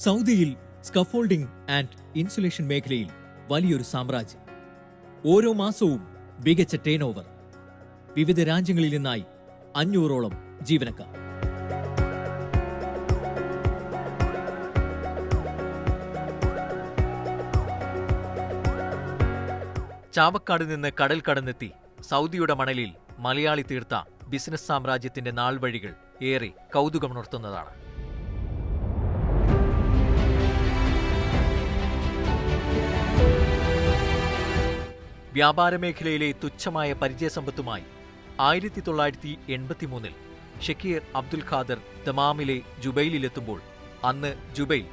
സൗദിയിൽ scaffolding and insulation മേഖലയിൽ വലിയൊരു സാമ്രാജ്യം. ഓരോ മാസവും മികച്ച ടേൺ ഓവർ. വിവിധ രാജ്യങ്ങളിൽ നിന്നായി 500ഓളം ജീവനക്കാർ. ചാവക്കാട് നിന്ന് കടൽ കടന്നെത്തി സൗദിയുടെ മണലിൽ മലയാളി തീർത്ത ബിസിനസ് സാമ്രാജ്യത്തിന്റെ നാൾവഴികൾ ഏറെ കൗതുകമുണർത്തുന്നതാണ്. വ്യാപാര മേഖലയിലെ തുച്ഛമായ പരിചയസമ്പത്തുമായി 1983 ഷക്കീർ അബ്ദുൽ ഖാദർ ദമാമിലെ ജുബൈലിലെത്തുമ്പോൾ അന്ന് ജുബൈൽ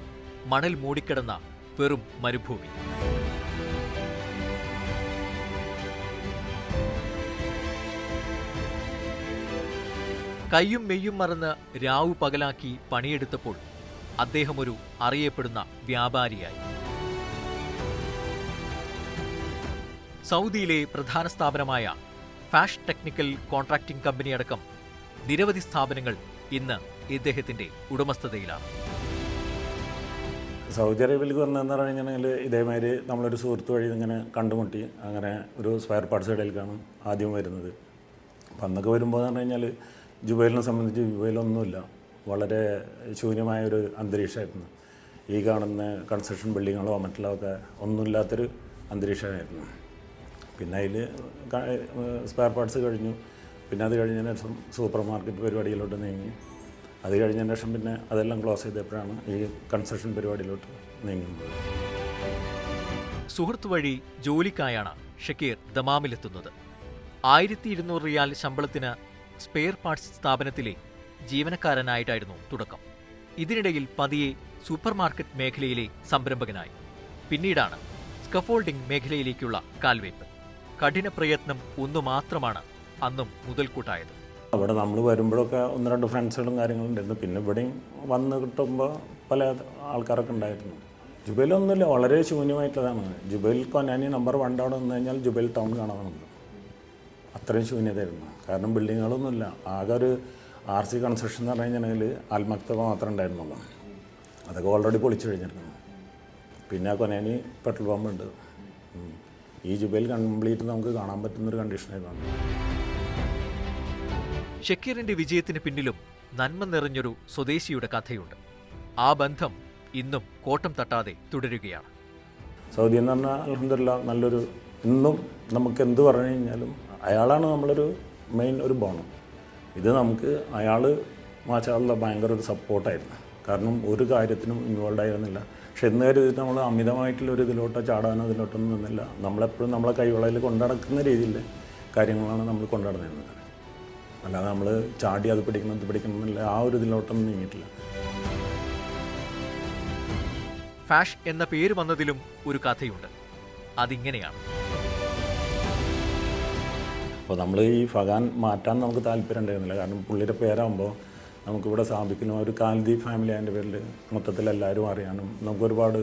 മണൽ മൂടിക്കിടന്ന വെറും മരുഭൂമി. കയ്യും മെയ്യും മറന്ന് രാവു പകലാക്കി പണിയെടുത്തപ്പോൾ അദ്ദേഹം ഒരു അറിയപ്പെടുന്ന വ്യാപാരിയായി. സൗദിയിലെ പ്രധാന സ്ഥാപനമായ ഫാഷ് ടെക്നിക്കൽ കോൺട്രാക്ടിംഗ് കമ്പനി അടക്കം നിരവധി സ്ഥാപനങ്ങൾ ഇന്ന് ഇദ്ദേഹത്തിന്റെ ഉടമസ്ഥതയിലാണ്. സൗദി അറേബ്യയിലേക്ക് വന്നതെന്ന് പറഞ്ഞു കഴിഞ്ഞാൽ ഇതേമാതിരി നമ്മളൊരു സുഹൃത്ത് വഴി ഇങ്ങനെ കണ്ടുമുട്ടി. അങ്ങനെ ഒരു സ്പെയർ പാർട്സ് കടയിലേക്കാണ് ആദ്യം വരുന്നത്. അപ്പം അന്നൊക്കെ വരുമ്പോൾ എന്ന് പറഞ്ഞു കഴിഞ്ഞാൽ ജുബൈലിനെ സംബന്ധിച്ച് ജുബൈലൊന്നുമില്ല, വളരെ ശൂന്യമായൊരു അന്തരീക്ഷമായിരുന്നു. ഈ കാണുന്ന കൺസ്ട്രക്ഷൻ ബിൽഡിങ്ങുകളോ മറ്റുള്ളോ ഒക്കെ ഒന്നുമില്ലാത്തൊരു അന്തരീക്ഷമായിരുന്നു. പിന്നെ അതിൽ സ്പെയർ പാർട്സ് കഴിഞ്ഞു. പിന്നെ അത് കഴിഞ്ഞതിന് ശേഷം സൂപ്പർ മാർക്കറ്റ് പരിപാടിയിലോട്ട് നീങ്ങി. അത് കഴിഞ്ഞതിന് ശേഷം പിന്നെ അതെല്ലാം ക്ലോസ് ചെയ്തപ്പോഴാണ് ഈ കൺസ്ട്രക്ഷൻ പരിപാടിയിലോട്ട് നീങ്ങുന്നത്. സുഹൃത്ത് വഴി ജോലിക്കായാണ് ഷക്കീർ ദമാമിലെത്തുന്നത്. 1200 റിയാൽ ശമ്പളത്തിന് സ്പെയർ പാർട്സ് സ്ഥാപനത്തിലെ ജീവനക്കാരനായിട്ടായിരുന്നു തുടക്കം. ഇതിനിടയിൽ പതിയെ സൂപ്പർ മാർക്കറ്റ് മേഖലയിലെ സംരംഭകനായി. പിന്നീടാണ് സ്കഫോൾഡിംഗ് മേഖലയിലേക്കുള്ള കാൽവയ്പ്. കഠിന പ്രയത്നം ഒന്നു മാത്രമാണ് അന്നും മുതൽക്കൂട്ടായത്. അവിടെ നമ്മൾ വരുമ്പോഴൊക്കെ 1-2 ഫ്രണ്ട്സുകളും കാര്യങ്ങളും ഉണ്ടായിരുന്നു. പിന്നെ ഇവിടെയും വന്ന് കിട്ടുമ്പോൾ പല ആൾക്കാരൊക്കെ ഉണ്ടായിരുന്നു. ജുബൈലൊന്നുമില്ല, വളരെ ശൂന്യമായിട്ടുള്ളതാണ്. ജുബൈൽ കൊനാനി നമ്പർ 1 അവിടെ വന്നു കഴിഞ്ഞാൽ ജുബൈൽ ടൗൺ കാണാൻ നമുക്ക് അത്രയും ശൂന്യതയായിരുന്നു. കാരണം ബിൽഡിങ്ങുകളൊന്നുമില്ല. ആകെ ഒരു RC കൺസ്ട്രക്ഷൻ എന്ന് പറഞ്ഞു കഴിഞ്ഞാൽ അൽമക്തബ മാത്രമേ ഉണ്ടായിരുന്നുള്ളൂ. അതൊക്കെ ഓൾറെഡി പൊളിച്ചു കഴിഞ്ഞിരുന്നു. പിന്നെ കൊനാനി പെട്രോൾ പമ്പ് ഉണ്ട്. ഈ ജുബൈൽ കംപ്ലീറ്റ് നമുക്ക് കാണാൻ പറ്റുന്നൊരു കണ്ടീഷനായിരുന്നു. ഷക്കീറിന്റെ വിജയത്തിന് പിന്നിലും നന്മ നിറഞ്ഞൊരു സ്വദേശിയുടെ കഥയുണ്ട്. ആ ബന്ധം ഇന്നും കോട്ടം തട്ടാതെ തുടരുകയാണ്. സൗദി എന്ന് പറഞ്ഞാൽ അൽഹംദുലില്ലാ നല്ലൊരു, ഇന്നും നമുക്ക് എന്ത് പറഞ്ഞു കഴിഞ്ഞാലും അയാളാണ് നമ്മളൊരു മെയിൻ ഒരു ബോണം. ഇത് നമുക്ക് അയാൾ മാഷാ അല്ലാഹ് ഭയങ്കര ഒരു സപ്പോർട്ടായിരുന്നു. കാരണം ഒരു കാര്യത്തിനും ഇൻവോൾവ് ആയിരുന്നില്ല. പക്ഷെ എന്ന് കരുതിയിട്ട് നമ്മൾ അമിതമായിട്ടുള്ളൊരു ഇതിലോട്ടോ ചാടാനോ ഇതിലോട്ടൊന്നും നിന്നില്ല. നമ്മളെപ്പോഴും നമ്മളെ കൈവളയിൽ കൊണ്ടുനടക്കുന്ന രീതിയിൽ കാര്യങ്ങളാണ് നമ്മൾ കൊണ്ടുനടന്നിരുന്നത്. അല്ലാതെ നമ്മൾ ചാടി അത് പിടിക്കണം എന്നില്ല, ആ ഒരു ഇതിലോട്ടൊന്നും നീങ്ങിയിട്ടില്ല. ഫാഷ് എന്ന പേര് വന്നതിലും ഒരു കഥയുണ്ട്. അതിങ്ങനെയാണ്. അപ്പോൾ നമ്മൾ ഈ ഫഗാൻ മാറ്റാൻ നമുക്ക് താല്പര്യം ഉണ്ടായിരുന്നില്ല. കാരണം പുള്ളിയുടെ പേരാകുമ്പോൾ നമുക്കിവിടെ സ്ഥാപിക്കുന്ന ഒരു കാൽദി ഫാമിലി അതിൻ്റെ പേരിൽ മൊത്തത്തിൽ എല്ലാവരും അറിയാനും നമുക്കൊരുപാട്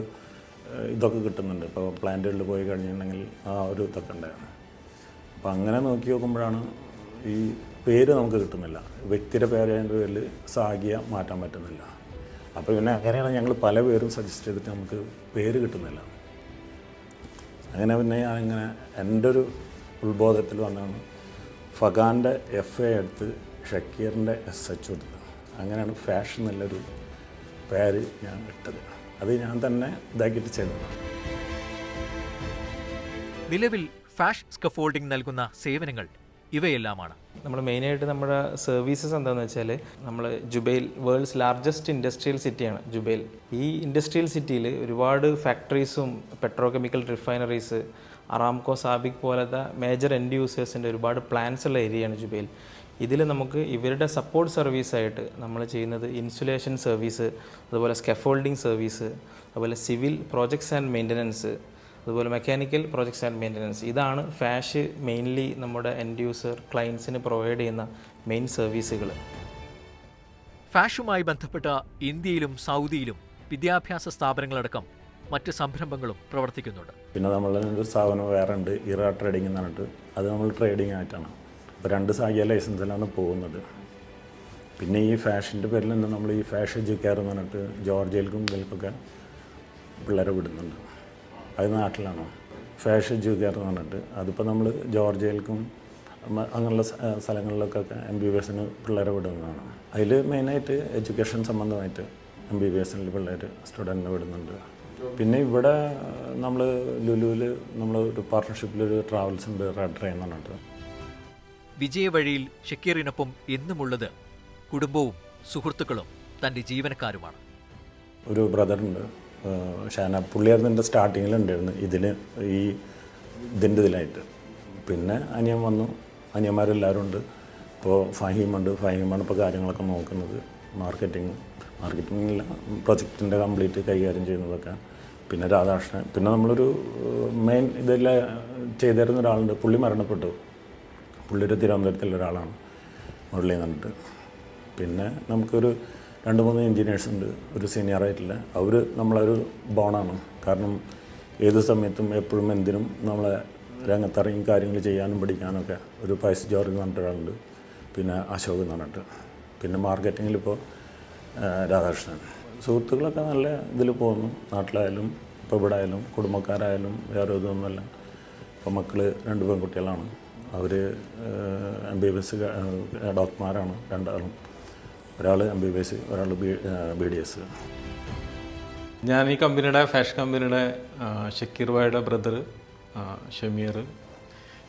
ഇതൊക്കെ കിട്ടുന്നുണ്ട്. ഇപ്പോൾ പ്ലാന്റുകളിൽ പോയി കഴിഞ്ഞിട്ടുണ്ടെങ്കിൽ ആ ഒരു ഇതൊക്കെ ഉണ്ടായിരുന്നു. അപ്പോൾ അങ്ങനെ നോക്കി നോക്കുമ്പോഴാണ് ഈ പേര് നമുക്ക് കിട്ടുന്നില്ല. വ്യക്തിയുടെ പേരതിൻ്റെ പേരിൽ സാഗിയ മാറ്റാൻ പറ്റുന്നില്ല. അപ്പോൾ പിന്നെ അങ്ങനെയാണ് ഞങ്ങൾ പല പേരും സജസ്റ്റ് ചെയ്തിട്ട് നമുക്ക് പേര് കിട്ടുന്നില്ല. അങ്ങനെ പിന്നെ ഞാനിങ്ങനെ എൻ്റെ ഒരു ഉത്ബോധത്തിൽ വന്നാണ് ഫഗാൻ്റെ FA എടുത്ത് ഷക്കീറിൻ്റെ SH എടുത്തത്. അങ്ങനെയാണ് ഫാഷൻ എന്നുള്ളൊരു പേര് ഞാൻ ഇട്ടത്. അത് ഞാൻ തന്നെ ഇതാക്കിയിട്ട് ചെയ്തത്. നിലവിൽ ഫാഷ് സ്കഫോൾഡിംഗ് നൽകുന്ന സേവനങ്ങൾ ഇവയെല്ലാമാണ്. നമ്മൾ മെയിനായിട്ട് നമ്മുടെ സർവീസസ് എന്താണെന്ന് വെച്ചാൽ, നമ്മൾ ജുബൈൽ വേൾഡ്സ് ലാർജസ്റ്റ് ഇൻഡസ്ട്രിയൽ സിറ്റിയാണ് ജുബൈൽ. ഈ ഇൻഡസ്ട്രിയൽ സിറ്റിയിൽ ഒരുപാട് ഫാക്ടറീസും petro chemical refineries, Aramco, SABIC പോലത്തെ മേജർ എൻഡ് യൂസേഴ്സിൻ്റെ ഒരുപാട് പ്ലാൻസ് ഉള്ള ഏരിയയാണ് ജുബൈൽ. ഇതിൽ നമുക്ക് ഇവരുടെ സപ്പോർട്ട് സർവീസായിട്ട് നമ്മൾ ചെയ്യുന്നത് ഇൻസുലേഷൻ സർവീസ്, അതുപോലെ സ്കഫോൾഡിംഗ് സർവീസ്, അതുപോലെ സിവിൽ പ്രോജക്ട്സ് ആൻഡ് മെയിൻ്റനൻസ്, അതുപോലെ മെക്കാനിക്കൽ പ്രോജക്ട്സ് ആൻഡ് മെയിൻ്റനൻസ്. ഇതാണ് ഫാഷ് മെയിൻലി നമ്മുടെ എൻഡ് യൂസർ ക്ലയൻസിന് പ്രൊവൈഡ് ചെയ്യുന്ന മെയിൻ സർവീസുകൾ. ഫാഷുമായി ബന്ധപ്പെട്ട ഇന്ത്യയിലും സൗദിയിലും വിദ്യാഭ്യാസ സ്ഥാപനങ്ങളടക്കം മറ്റ് സംരംഭങ്ങളും പ്രവർത്തിക്കുന്നുണ്ട്. പിന്നെ നമ്മളൊരു സ്ഥാപനം വേറെ ഉണ്ട്, ഇറ ട്രേഡിംഗ് എന്ന് പറഞ്ഞിട്ട്. അത് നമ്മൾ ട്രേഡിംഗ് ആയിട്ടാണ്. അപ്പോൾ 2 സാഗിയ ലൈസൻസിലാണ് പോകുന്നത്. പിന്നെ ഈ ഫാഷൻ്റെ പേരിൽ തന്നെ നമ്മൾ ഈ ഫാഷൻ എഡ്യൂക്കെയർ എന്ന് പറഞ്ഞിട്ട് ജോർജിയയിൽക്കും ഇതിൽക്കൊക്കെ പിള്ളേരെ വിടുന്നുണ്ട്. അത് നാട്ടിലാണ് ഫാഷൻ എഡ്യൂക്കെയർ എന്ന് പറഞ്ഞിട്ട്. അതിപ്പോൾ നമ്മൾ ജോർജിയയിൽക്കും അങ്ങനെയുള്ള സ്ഥലങ്ങളിലൊക്കെ MBBS പിള്ളേരെ വിടുന്നതാണ്. അതിൽ മെയിനായിട്ട് എഡ്യൂക്കേഷൻ സംബന്ധമായിട്ട് MBBS പിള്ളേർ സ്റ്റുഡൻറ്റിനെ വിടുന്നുണ്ട്. പിന്നെ ഇവിടെ നമ്മൾ ലുലുവിൽ നമ്മൾ ഒരു പാർട്ട്ണർഷിപ്പിലൊരു ട്രാവൽസ് ഉണ്ട്, റെഡ് ട്രെയിൻ എന്ന് പറഞ്ഞിട്ട്. വിജയവഴിയിൽ ഷക്കീറിനൊപ്പം എന്നുമുള്ളത് കുടുംബവും സുഹൃത്തുക്കളും തൻ്റെ ജീവനക്കാരുമാണ്. ഒരു ബ്രദറുണ്ട് ഷാന, പുള്ളിയായിരുന്നു എൻ്റെ സ്റ്റാർട്ടിങ്ങിലുണ്ടായിരുന്നു ഇതിൻ്റെ ഇതിലായിട്ട്. പിന്നെ അനിയൻ വന്നു, അനിയന്മാരെല്ലാവരും ഉണ്ട്. ഇപ്പോൾ ഫഹീമുണ്ട്, ഫഹീമാണ് ഇപ്പോൾ കാര്യങ്ങളൊക്കെ നോക്കുന്നത്, മാർക്കറ്റിങ്ങില്ല പ്രൊജക്റ്റിൻ്റെ കംപ്ലീറ്റ് കൈകാര്യം ചെയ്യുന്നതൊക്കെ. പിന്നെ രാധാകൃഷ്ണൻ, പിന്നെ നമ്മളൊരു മെയിൻ ഇതെല്ലാം ചെയ്തിരുന്ന ഒരാളുണ്ട്, പുള്ളി മരണപ്പെട്ടു. പുള്ളി ഒരു തിരുവനന്തപുരത്തുള്ള ഒരാളാണ്, മുരളി എന്ന് പറഞ്ഞിട്ട്. പിന്നെ നമുക്കൊരു 2-3 എൻജിനീയേഴ്സ് ഉണ്ട്, ഒരു സീനിയറായിട്ടുള്ള. അവർ നമ്മളൊരു ബോണാണ്. കാരണം ഏത് സമയത്തും എപ്പോഴും എന്തിനും നമ്മളെ രംഗത്തിറങ്ങി കാര്യങ്ങൾ ചെയ്യാനും പഠിക്കാനൊക്കെ. ഒരു പൈസ് ജോർജ് എന്ന് പറഞ്ഞിട്ട് ഒരാളുണ്ട്, പിന്നെ അശോക് എന്ന് പറഞ്ഞിട്ട്. പിന്നെ മാർക്കറ്റിങ്ങിലിപ്പോൾ രാധാകൃഷ്ണൻ. സുഹൃത്തുക്കളൊക്കെ നല്ല ഇതിൽ പോകുന്നു, നാട്ടിലായാലും ഇപ്പോൾ ഇവിടെ ആയാലും കുടുംബക്കാരായാലും വേറെ ഇതൊന്നുമല്ല. ഇപ്പോൾ മക്കൾ 2 പെൺകുട്ടികളാണ്, അവർ MBBS ഡോക്ടർമാരാണ് രണ്ടാളും. ഒരാൾ MBBS, ഒരാൾ BDS. ഞാൻ ഈ കമ്പനിയുടെ ഫാഷൻ കമ്പനിയുടെ ഷക്കീർ ഭായിയുടെ ബ്രദർ ഷമീർ,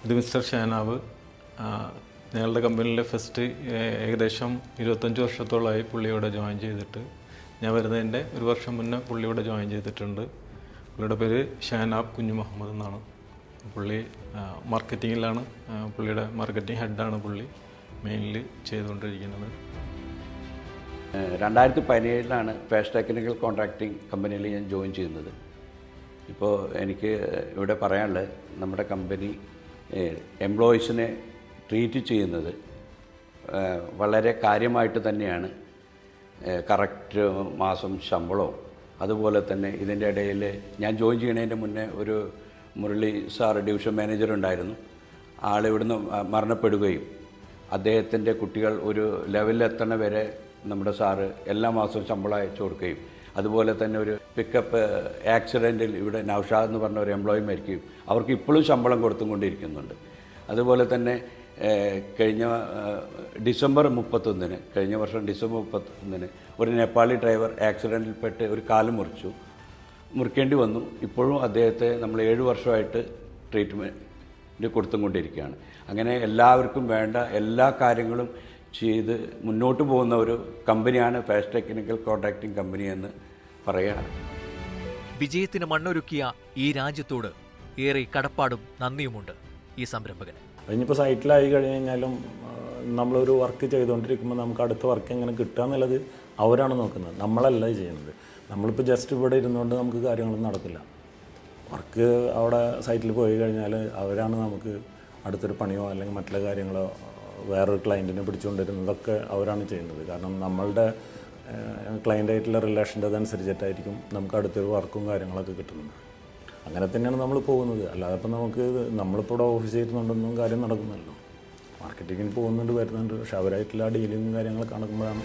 ഇത് മിസ്റ്റർ ഷാനാവ്. ഞങ്ങളുടെ കമ്പനിയിലെ ഫസ്റ്റ് ഏകദേശം 25 വർഷത്തോളമായി പുള്ളിയോടെ ജോയിൻ ചെയ്തിട്ട്. ഞാൻ വരുന്നതിൻ്റെ 1 വർഷം മുന്നേ പുള്ളിയോടെ ജോയിൻ ചെയ്തിട്ടുണ്ട്. പുള്ളിയുടെ പേര് ഷാനാബ് കുഞ്ഞു മുഹമ്മദ് എന്നാണ്. പുള്ളി മാർക്കറ്റിങ്ങിലാണ്, പുള്ളിയുടെ മാർക്കറ്റിംഗ് ഹെഡാണ് പുള്ളി മെയിൻലി ചെയ്തുകൊണ്ടിരിക്കുന്നത്. 2017 ഫാഷൻ ടെക്നിക്കൽ കോൺട്രാക്റ്റിംഗ് കമ്പനിയിൽ ഞാൻ ജോയിൻ ചെയ്യുന്നത്. ഇപ്പോൾ എനിക്ക് ഇവിടെ പറയാനുള്ളത്, നമ്മുടെ കമ്പനി എംപ്ലോയീസിനെ ട്രീറ്റ് ചെയ്യുന്നത് വളരെ കാര്യമായിട്ട് തന്നെയാണ്. കറക്റ്റ് മാസം ശമ്പളവും അതുപോലെ തന്നെ ഇതിൻ്റെ ഇടയിൽ ഞാൻ ജോയിൻ ചെയ്യുന്നതിൻ്റെ മുന്നേ ഒരു മുരളി സാർ ഡിവിഷൻ മാനേജർ ഉണ്ടായിരുന്നു. ആൾ ഇവിടുന്ന് മരണപ്പെടുകയും അദ്ദേഹത്തിൻ്റെ കുട്ടികൾ ഒരു ലെവലിലെത്തണ വരെ നമ്മുടെ സാറ് എല്ലാ മാസവും ശമ്പളം അയച്ചു കൊടുക്കുകയും, അതുപോലെ തന്നെ ഒരു പിക്കപ്പ് ആക്സിഡൻറ്റിൽ ഇവിടെ നൗഷാദ് എന്ന് പറഞ്ഞ ഒരു എംപ്ലോയി മരിക്കുകയും അവർക്ക് ഇപ്പോഴും ശമ്പളം കൊടുത്തുകൊണ്ടിരിക്കുന്നുണ്ട്. അതുപോലെ തന്നെ കഴിഞ്ഞ ഡിസംബർ 31 കഴിഞ്ഞ വർഷം ഡിസംബർ 31 ഒരു നേപ്പാളി ഡ്രൈവർ ആക്സിഡൻറ്റിൽപ്പെട്ട് ഒരു കാല് മുറിക്കേണ്ടി വന്നു. ഇപ്പോഴും അദ്ദേഹത്തെ നമ്മൾ 7 വർഷമായിട്ട് ട്രീറ്റ്മെൻറ്റ് കൊടുത്തുകൊണ്ടിരിക്കുകയാണ്. അങ്ങനെ എല്ലാവർക്കും വേണ്ട എല്ലാ കാര്യങ്ങളും ചെയ്ത് മുന്നോട്ട് പോകുന്ന ഒരു കമ്പനിയാണ് ഫാഷൻ ടെക്നിക്കൽ കോൺട്രാക്റ്റിംഗ് കമ്പനി എന്ന് പറയുകയാണ്. വിജയത്തിന് മണ്ണൊരുക്കിയ ഈ രാജ്യത്തോട് ഏറെ കടപ്പാടും നന്ദിയുമുണ്ട് ഈ സംരംഭകന്. അതിനിപ്പോൾ സൈറ്റിലായി കഴിഞ്ഞാലും നമ്മളൊരു വർക്ക് ചെയ്തുകൊണ്ടിരിക്കുമ്പോൾ നമുക്ക് അടുത്ത വർക്ക് എങ്ങനെ കിട്ടുക എന്നുള്ളത് അവരാണ് നോക്കുന്നത്, നമ്മളല്ല ചെയ്യുന്നത്. നമ്മളിപ്പോൾ ജസ്റ്റ് ഇവിടെ ഇരുന്നുകൊണ്ട് നമുക്ക് കാര്യങ്ങളൊന്നും നടക്കില്ല. വർക്ക് അവിടെ സൈറ്റിൽ പോയി കഴിഞ്ഞാൽ അവരാണ് നമുക്ക് അടുത്തൊരു പണിയോ അല്ലെങ്കിൽ മറ്റുള്ള കാര്യങ്ങളോ വേറൊരു ക്ലയൻറ്റിനെ പിടിച്ചുകൊണ്ടിരുന്നതൊക്കെ അവരാണ് ചെയ്യുന്നത്. കാരണം നമ്മളുടെ ക്ലയൻ്റായിട്ടുള്ള റിലേഷൻ്റെ അതനുസരിച്ചിട്ടായിരിക്കും നമുക്ക് അടുത്തൊരു വർക്കും കാര്യങ്ങളൊക്കെ കിട്ടുന്നത്. അങ്ങനെ തന്നെയാണ് നമ്മൾ പോകുന്നത്. അല്ലാതെ ഇപ്പം നമ്മളിപ്പോൾ ഇവിടെ ഓഫീസിൽ ഇരുന്നുകൊണ്ടൊന്നും കാര്യം നടക്കുന്നല്ലോ. മാർക്കറ്റിങ്ങിന് പോകുന്നുണ്ട്, വരുന്നുണ്ട്. പക്ഷെ അവരായിട്ടുള്ള ഡീലിങ്ങും കാര്യങ്ങളൊക്കെ നടക്കുമ്പോഴാണ്